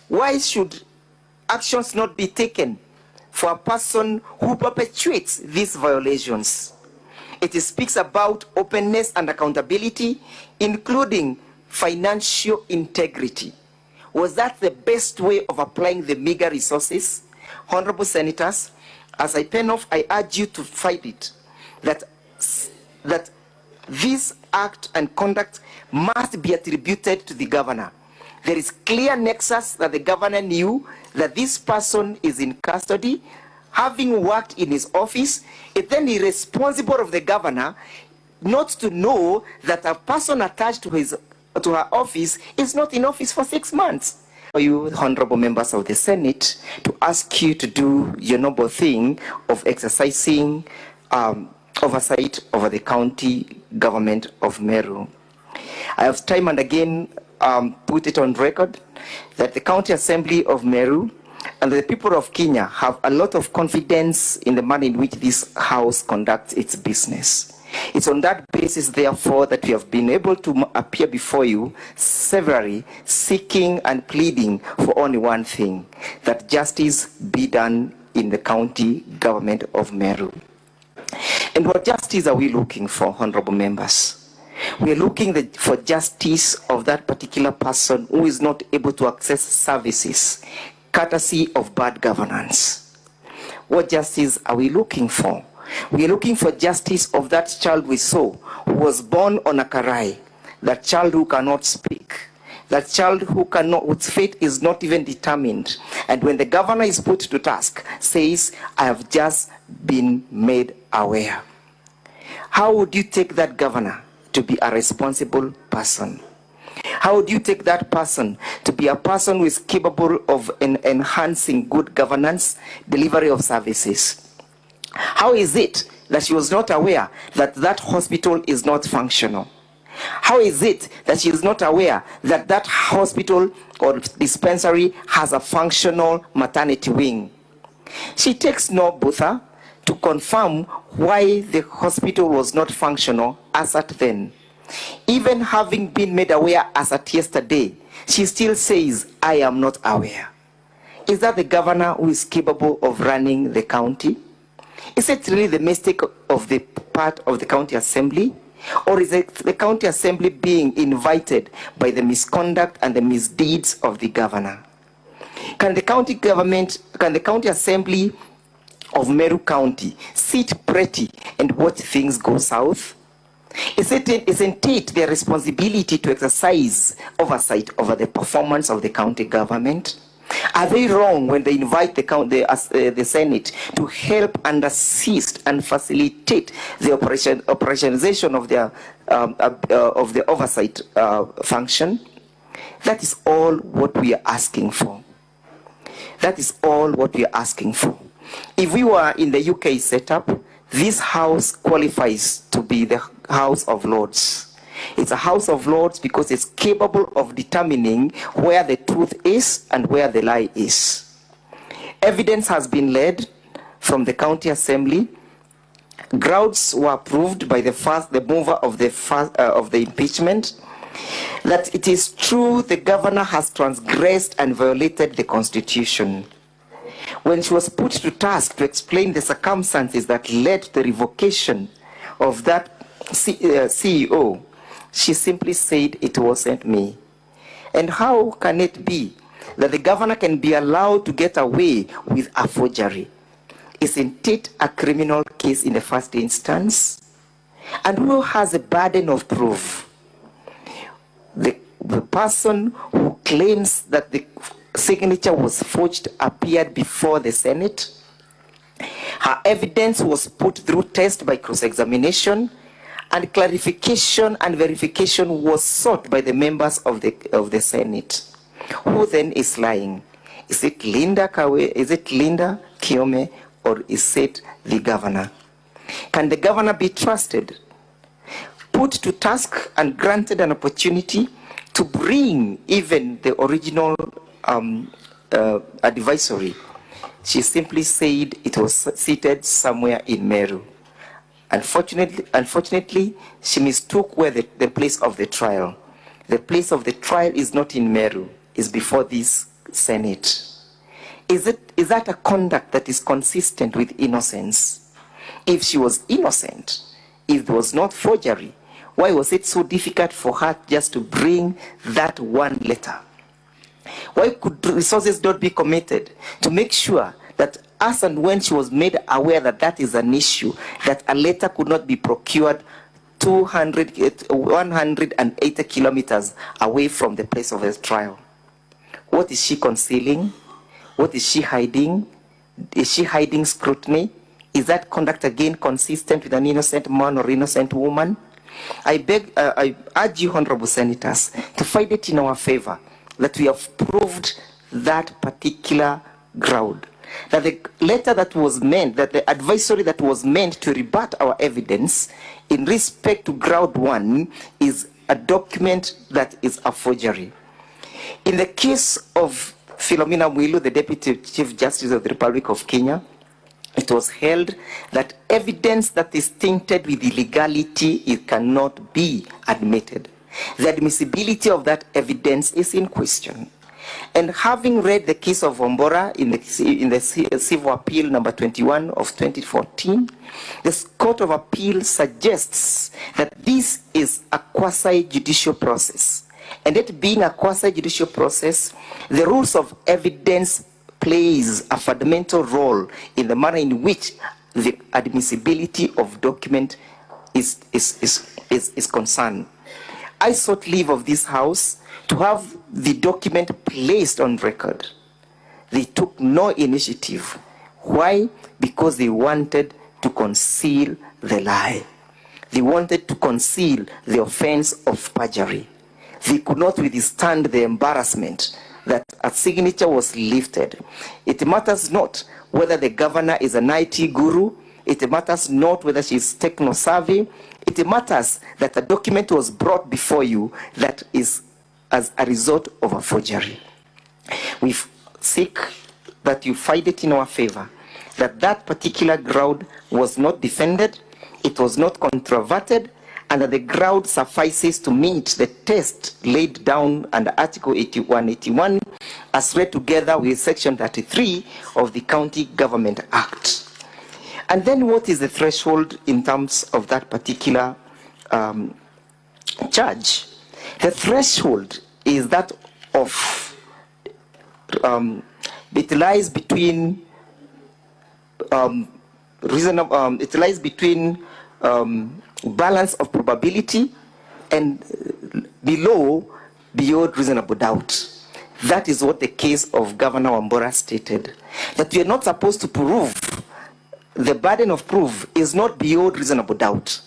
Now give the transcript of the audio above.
Why should actions not be taken for a person who perpetuates these violations? It speaks about openness and accountability, including financial integrity. Was that the best way of applying the meager resources? Honorable Senators, as I pen off, I urge you to fight it, that this act and conduct must be attributed to the governor. There is clear nexus that the governor knew that this person is in custody, having worked in his office. It's then irresponsible of the governor not to know that a person attached to her office is not in office for 6 months. For you, honorable members of the Senate, to ask you to do your noble thing of exercising oversight over the county government of Meru. I have time and again put it on record that the County Assembly of Meru and the people of Kenya have a lot of confidence in the manner in which this house conducts its business. It's on that basis, therefore, that we have been able to appear before you severally, seeking and pleading for only one thing, that justice be done in the county government of Meru. And what justice are we looking for, honorable members? We are looking for justice of that particular person who is not able to access services, courtesy of bad governance. What justice are we looking for? We are looking for justice of that child we saw who was born on a karai, that child who cannot speak, that child whose fate is not even determined. And when the governor is put to task, says, I have just been made aware. How would you take that governor to be a responsible person? How would you take that person to be a person who is capable of enhancing good governance, delivery of services? How is it that she was not aware that that hospital is not functional? How is it that she is not aware that that hospital or dispensary has a functional maternity wing? She takes no bother to confirm why the hospital was not functional as at then. Even having been made aware as at yesterday, she still says, I am not aware. Is that the governor who is capable of running the county? Is it really the mistake of the part of the county assembly? Or is it the county assembly being invited by the misconduct and the misdeeds of the governor? Can the county assembly of County sit pretty and watch things go south? Isn't it their responsibility to exercise oversight over the performance of the county government? Are they wrong when they invite the Senate to help and assist and facilitate the operationalization of the oversight function? That is all what we are asking for. That is all what we are asking for. If we were in the UK setup, this house qualifies to be the House of Lords. It's a House of Lords because it's capable of determining where the truth is and where the lie is. Evidence has been led from the county assembly. Grounds were approved by the mover of the impeachment, that it is true the governor has transgressed and violated the constitution. When she was put to task to explain the circumstances that led to the revocation of that CEO, she simply said, it wasn't me. And how can it be that the governor can be allowed to get away with a forgery? Isn't it a criminal case in the first instance? And who has a burden of proof? The person who claims that the signature was forged appeared before the Senate. Her evidence was put through test by cross-examination, and clarification and verification was sought by the members of the Senate. Who then is lying? Is it Linda Kiome, or is it the governor? Can the governor be trusted, put to task and granted an opportunity to bring even the original advisory? She simply said it was seated somewhere in Meru. Unfortunately, she mistook where the place of the trial. The place of the trial is not in Meru, it's before this Senate. Is that a conduct that is consistent with innocence? If she was innocent, if there was not forgery, why was it so difficult for her just to bring that one letter? Why could resources not be committed to make sure that as and when she was made aware that that is an issue, that a letter could not be procured 180 kilometers away from the place of his trial? What is she concealing? What is she hiding? Is she hiding scrutiny? Is that conduct again consistent with an innocent man or innocent woman? I urge you, honorable senators, to find it in our favor that we have proved that particular ground. That the letter that was meant, that the advisory that was meant to rebut our evidence in respect to ground one is a document that is a forgery. In the case of Philomena Mwilu, the Deputy Chief Justice of the Republic of Kenya, it was held that evidence that is tainted with illegality, it cannot be admitted. The admissibility of that evidence is in question. And having read the case of Ombora in the Civil Appeal number 21 of 2014, the Court of Appeal suggests that this is a quasi-judicial process. And it being a quasi-judicial process, the rules of evidence plays a fundamental role in the manner in which the admissibility of document is concerned. I sought leave of this House to have the document placed on record. They took no initiative. Why? Because they wanted to conceal the lie. They wanted to conceal the offense of perjury. They could not withstand the embarrassment that a signature was lifted. It matters not whether the governor is an IT guru. It matters not whether she is techno-savvy. It matters that a document was brought before you that is as a result of a forgery. We seek that you find it in our favor, that that particular ground was not defended, it was not controverted, and that the ground suffices to meet the test laid down under Article 181 as read together with Section 33 of the County Government Act. And then what is the threshold in terms of that particular charge? The threshold is that of, it lies between balance of probability and below beyond reasonable doubt. That is what the case of Governor Wambora stated, that we are not supposed to prove. The burden of proof is not beyond reasonable doubt.